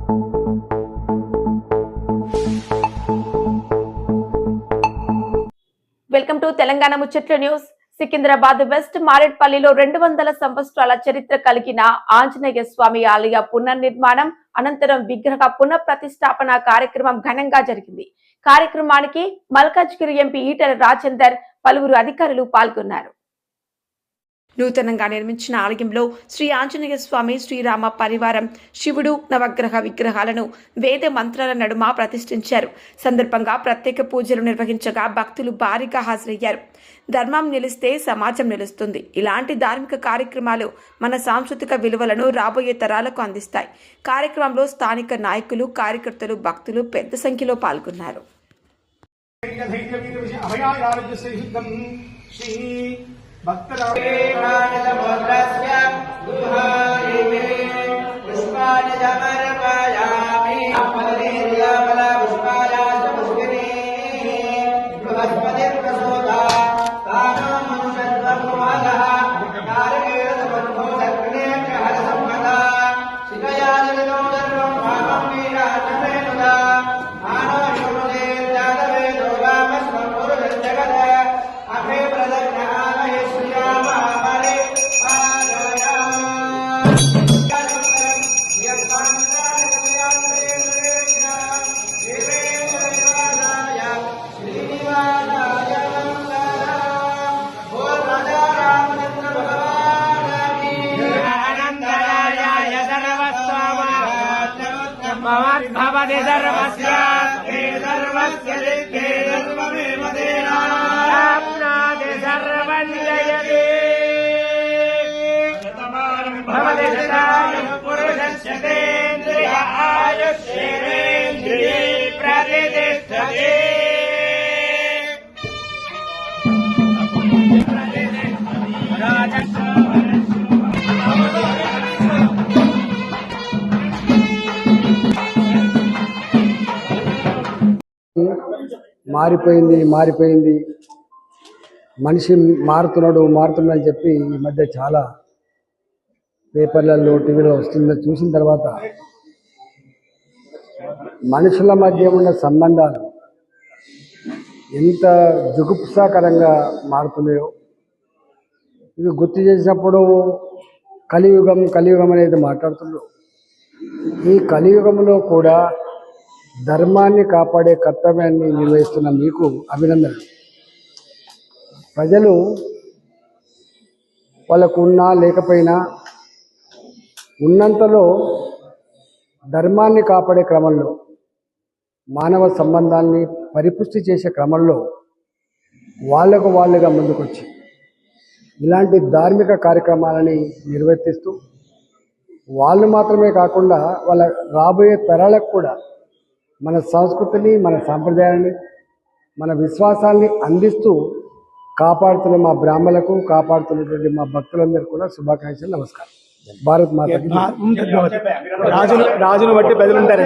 Welcome to Telangana ముచ్చట్లు news. Secunderabad west మారేడ్పల్లిలో 200 సంవత్సరాల చరిత్ర కలిగిన ఆంజనేయ స్వామి ఆలయ పునర్నిర్మాణం అనంతరం విగ్రహ పునఃప్రతిష్టాపన కార్యక్రమం ఘనంగా జరిగింది. కార్యక్రమానికి మల్కాజ్గిరి ఎంపీ ఈటెల రాజేందర్, పలువురు అధికారులు పాల్గొన్నారు. నూతనంగా నిర్మించిన ఆలయంలో శ్రీ ఆంజనేయ స్వామి, శ్రీరామ పరివారం, శివుడు, నవగ్రహ విగ్రహాలను వేద మంత్రాల నడుమ ప్రతిష్ఠించారు. సందర్భంగా ప్రత్యేక పూజలు నిర్వహించగా భక్తులు భారీగా హాజరయ్యారు. ధర్మం నిలిస్తే సమాజం నిలుస్తుంది. ఇలాంటి ధార్మిక కార్యక్రమాలు మన సాంస్కృతిక విలువలను రాబోయే తరాలకు అందిస్తాయి. కార్యక్రమంలో స్థానిక నాయకులు, కార్యకర్తలు, భక్తులు పెద్ద సంఖ్యలో పాల్గొన్నారు. भवति सर्वस्य सिद्धे सर्वमेव तेनाप्नोति सर्वं जयति भवति शतायुः पुरुषस्य तेन्द्रिय आयुष्येन्द्रिये प्रतिष्ठते మారిపోయింది మనిషి మారుతున్నాడని చెప్పి ఈ మధ్య చాలా పేపర్లలో, టీవీలో వస్తుందని చూసిన తర్వాత మనుషుల మధ్య ఉన్న సంబంధాలు ఎంత జుగుప్సాకరంగా మారుతున్నాయో ఇవి గుర్తు చేసినప్పుడు కలియుగం అనేది మాట్లాడుతున్నాడు. ఈ కలియుగంలో కూడా ధర్మాన్ని కాపాడే కర్తవ్యాన్ని నిర్వహిస్తున్న మీకు అభినందనలు. ప్రజలు వాళ్ళకు ఉన్నా లేకపోయినా ఉన్నంతలో ధర్మాన్ని కాపాడే క్రమంలో, మానవ సంబంధాన్ని పరిపుష్టి చేసే క్రమంలో వాళ్ళుగా ముందుకొచ్చి ఇలాంటి ధార్మిక కార్యక్రమాలని నిర్వర్తిస్తూ వాళ్ళు మాత్రమే కాకుండా వాళ్ళ రాబోయే తరాలకు కూడా మన సంస్కృతిని, మన సాంప్రదాయాన్ని, మన విశ్వాసాన్ని అందిస్తూ కాపాడుతున్న మా బ్రాహ్మణులకు, కాపాడుతున్నటువంటి మా భక్తులందరికీ కూడా శుభాకాంక్షలు. నమస్కారం. భారత్ మాతకి. రాజును బట్టి ప్రజలు ఉంటారు.